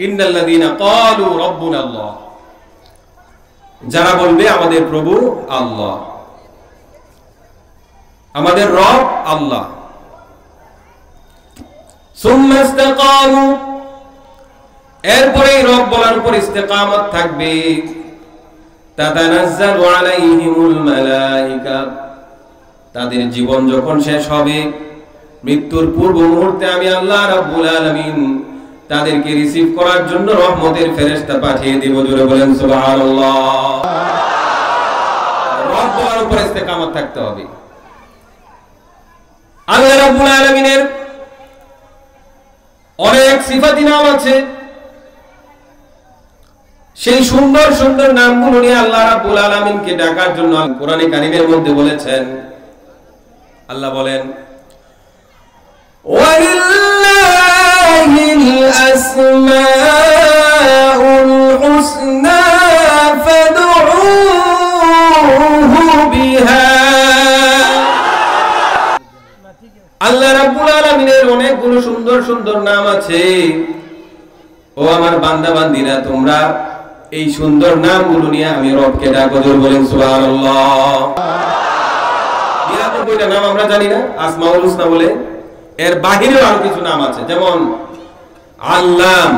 ইন্নাল্লাযীনা ক্বালু রাব্বুনা আল্লাহ, যারা বলবে আমাদের প্রভু আল্লাহ, আমাদের রব আল্লাহ। সুম্মা ইসতাকামু, এরপরে রব বলার উপর ইস্তেকামত থাকবে। তাতানাজ্জালু আলাইহিমুল মালায়েকা, তাদের জীবন যখন শেষ হবে, মৃত্যুর পূর্ব মুহূর্তে আমি আল্লাহ রাব্বুল আলামিন তাদেরকে রিসিভ করার জন্য রহমতের ফেরেশতা পাঠিয়ে দেব। জোরে বলেন সুবহানাল্লাহ। রব বলার উপর ইস্তেকামত থাকতে হবে। আল্লাহ রাব্বুল আলামিনের অনেক সিফাতি নাম আছে, সেই সুন্দর সুন্দর নামগুলো নিয়ে আল্লাহ রাব্বুল আলামিনকে ডাকার জন্য কোরআনে কারীমের মধ্যে বলেছেন। আল্লাহ বলেন, ওয়ালিল্লাহিল আসমাউল হুসনা ফাদউহু বিহা। আল্লাহ রাব্বুল আলামিনের অনেকগুলো সুন্দর সুন্দর নাম আছে। ও আমার বান্দা বান্দিরা, তোমরা এই সুন্দর নামগুলো নিয়ে আমি রবকে ডাকো। জোরে বলেন সুবহানাল্লাহ। ৯৯টা নাম আমরা জানি না, আসমাউল হুসনা বলে। এর বাহিরেও আরো কিছু নাম আছে, যেমন আল্লাম,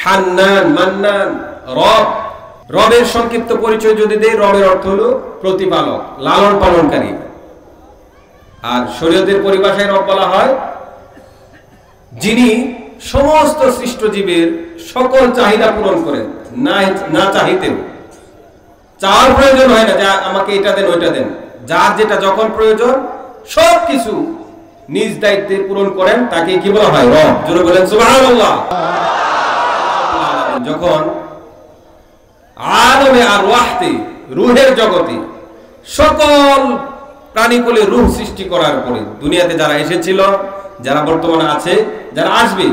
হান্নান, মান্নান, রব। রবের সংক্ষিপ্ত পরিচয় যদি দেই, রবের অর্থ হলো প্রতিপালক, লালন পালনকারী। আর শরীয়তের পরিভাষায় রব বলা হয় যিনি সমস্ত সৃষ্ট জীবের সকল চাহিদা পূরণ করেন, না চাহিতেও। চাওয়ার প্রয়োজন হয় না যে আমাকে এটা দেন ওইটা দেন, যার যেটা যখন প্রয়োজন সবকিছু নিজ দায়িত্বে পূরণ করেন, তাকে কি বলা হয়? রব। জোরে বলেন সুবহানাল্লাহ। যখন আলমে আর ওয়াহতে, রূহের জগতে সকল প্রাণীকুলে রূহ সৃষ্টি করার পরে দুনিয়াতে যারা এসেছিল, যারা বর্তমানে আছে, যারা আসবে,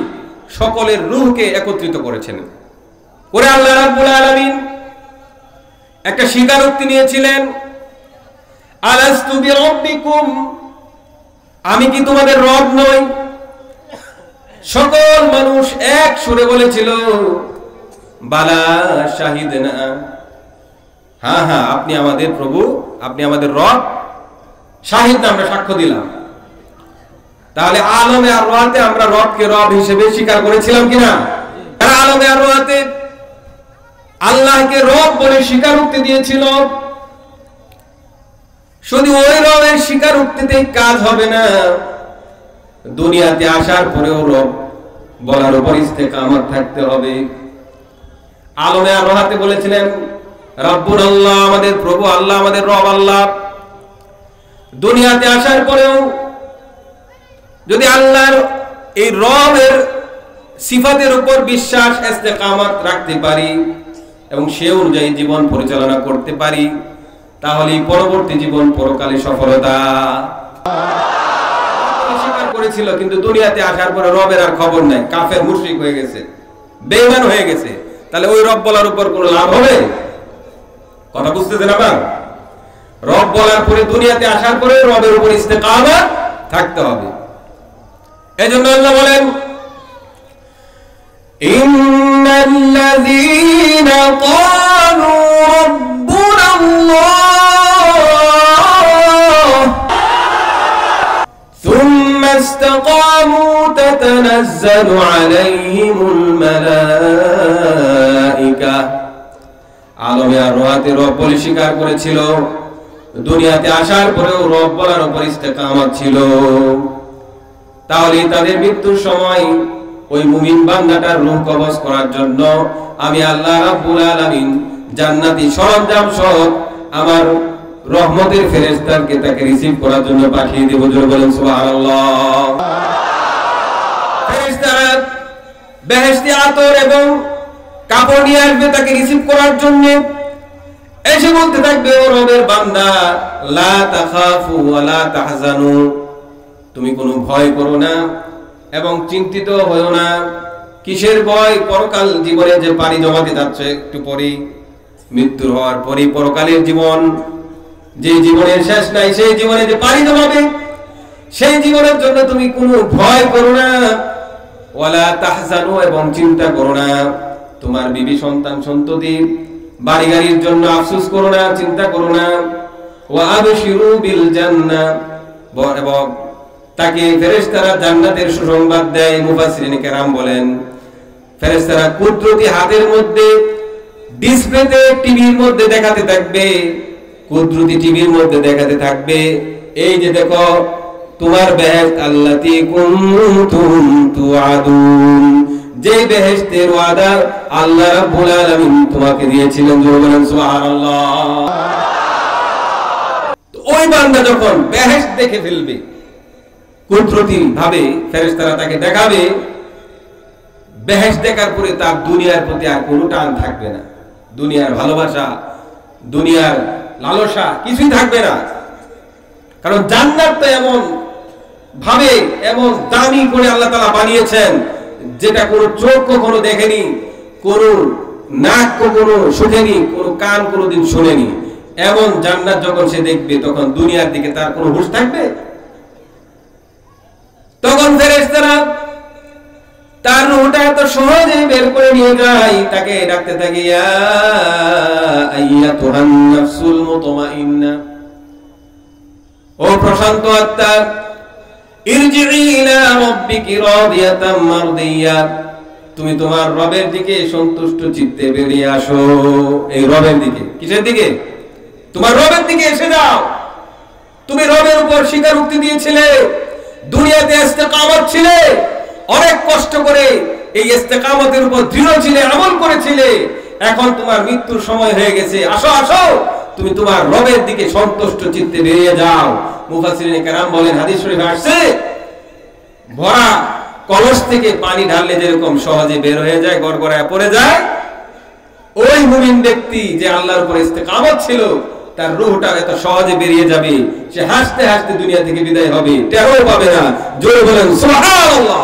সকলের রূহকে একত্রিত করেছেন করে আল্লাহ রাব্বুল আলামিন একটা স্বীকারোক্তি নিয়েছিলেন, আলাস্তু বিরাব্বিকুম, আমি কি তোমাদের রব নই? সকল মানুষ এক সুরে বলেছিল, বালা শাহিদনা, হ্যাঁ হ্যাঁ আপনি আমাদের প্রভু, আপনি আমাদের রব, শাহিদ না, আমরা সাক্ষ্য দিলাম। তাহলে আলমে আর রুহাতে আমরা রবকে রব হিসেবে স্বীকার করেছিলাম কিনা? তারা আলমে আর রুহাতে আল্লাহকে রব বলে স্বীকারোক্তি দিয়েছিল। শুধু ওই রবের স্বীকারোক্তিতে কাজ হবে না, দুনিয়াতে আসার পরেও রব বলার উপর ইস্তেকামত থাকতে হবে। আলমে আর রুহাতে বলেছিলেন রব্বুল আল্লাহ, আমাদের প্রভু আল্লাহ, আমাদের রব আল্লাহ। দুনিয়াতে আসার পরেও যদি আল্লাহর এই রবের সিফাতের উপর বিশ্বাস, ইস্তেকামত রাখতে পারি এবং সে অনুযায়ী জীবন পরিচালনা করতে পারি, তাহলে পরবর্তী জীবন পরকালে সফলতা। স্বীকার করেছিল, কিন্তু দুনিয়াতে আসার পরে রবের আর খবর নাই, কাফের মুশরিক হয়ে গেছে, বেঈমান হয়ে গেছে। তাহলে ওই রব বলার উপর কোনো লাভ হবে? কথা বুঝতেছেন আবার? রব বলার পরে দুনিয়াতে আসার পরে রবের উপর ইস্তেকামত থাকতে হবে। এজন্য আল্লাহ বলেন, ইন্নাল্লাযীনা ক্বালু রাব্বুনা আল্লাহ সুম্মা ইসতাকামু তাতানাজ্জালু আলাইহিমুল মালায়েকা। আলমে আর রুহাতে রব বলে স্বীকার করেছিল, দুনিয়াতে আসার পরেও রব বলার উপর ইস্তেকামত ছিল। তাহলে তাদের মৃত্যুর সময় ওই মুমিন বান্দাটার রূহ কবজ করার জন্য আমি আল্লাহ রাব্বুল আলামিন জান্নাতি সরঞ্জাম সহ আমার রহমতের ফেরেশতাকে তাকে রিসিভ করার জন্য পাঠিয়ে দেব। জোরে বলেন সুবহানাল্লাহ। ফেরেশতারা বেহেশতি আতর এবং কাপড় নিয়ে আসবে তাকে রিসিভ করার জন্য। এসে বলতে থাকবে, ও রবের বান্দা, লা তাখাফু ওয়া লা তাহজানু, তুমি কোনো ভয় করো না এবং চিন্তিত হয়ো না। কিসের ভয়? পরকাল জীবনে যে পানি জমাতে যাচ্ছে, একটু পরেই মৃত্যু হওয়ার পরেই পরকালের জীবন, যে জীবনের শেষ নাই, সেই জীবনে যে পানি জমাবে, সেই জীবনের জন্য তুমি কোনো ভয় করো না। ওয়ালা তাহজানু, এবং চিন্তা করো না, তোমার বিবি সন্তান সন্ততি বাড়ি গাড়ির জন্য আফসোস করো না, চিন্তা করো না। ওয়া আবশিরু বিল জান্নাহ, এবং তাকে ফেরেশতারা জান্নাতের সুসংবাদ দেয়। মুফাসসিরিন কেরাম বলেন, ফেরেশতারা কুদরতি হাতের মধ্যে ডিসপ্লেতে টিভির মধ্যে দেখাতে থাকবে, কুদরতি টিভির মধ্যে দেখাতে থাকবে, এই যে দেখো তোমার বেহেশত আল্লাতী কুনতুম তুআদুন, যে বেহেশতের ওয়াদা আল্লাহ রাব্বুল আলামিন তোমাকে দিয়েছিলেন। জোরে বলেন সুবহানাল্লাহ। তো ওই বান্দা যখন বেহেশত দেখে ফেলবে, কুদরতি ভাবে ফেরেশতারা তাকে দেখাবে, বেহেশত দেখার পরে তার দুনিয়ার প্রতি আর কোনো টান থাকবে না, দুনিয়ার ভালোবাসা, দুনিয়ার লালসা কিছুই থাকবে না। কারণ জান্নাতটা এমন ভাবে, এমন দামি করে আল্লাহ তাআলা বানিয়েছেন, যেটা কোনো চোখ কখনো দেখেনি, কোনো নাক কখনো শুনেনি, কোনো কান কোনোদিন শুনেনি। এমন জান্নাত যখন সে দেখবে, তখন দুনিয়ার দিকে তার কোনো হুঁশ থাকবে? তখন ফেরেশতারা তার রূহটা এত সহজে বের করে নিয়ে যায়, তাকে ডাকতে থাকে, ইয়া আইয়াতুহান নাফসুল মুতমাইন্না, ও প্রশান্ত আত্মা, ইরজিই ইলা রাব্বিকি রাদিয়াতাম মারদিয়া, তুমি তোমার রবের দিকে সন্তুষ্ট চিত্তে বেরিয়ে আসো। এই রবের দিকে, কিসের দিকে? তোমার রবের দিকে এসে যাও। তুমি রবের উপর স্বীকারোক্তি দিয়েছিলে, দুনিয়াতে ইস্তেকামত ছিলে, অনেক কষ্ট করে এই ইস্তেকামতের উপর দৃঢ় ছিলে, আমল করেছিলে, এখন তোমার মৃত্যুর সময় হয়ে গেছে, আসো আসো, তুমি তোমার রবের দিকে সন্তুষ্ট চিত্তে বেরিয়ে যাও। মুফাসসিরিন কেরাম বলেন, হাদিস শরীফে আসছে, ভরা কলস থেকে পানি ঢাললে যেরকম সহজে বের হয়ে যায়, গড়গড়ায় পড়ে যায়, ওই মুমিন ব্যক্তি যে আল্লাহর উপর ইস্তেকামত ছিল, তার রূহটা এত সহজে বেরিয়ে যাবে, সে হাসতে হাসতে দুনিয়া থেকে বিদায় হবে, টেরও পাবে না। জোরে বলেন সুবহানাল্লাহ।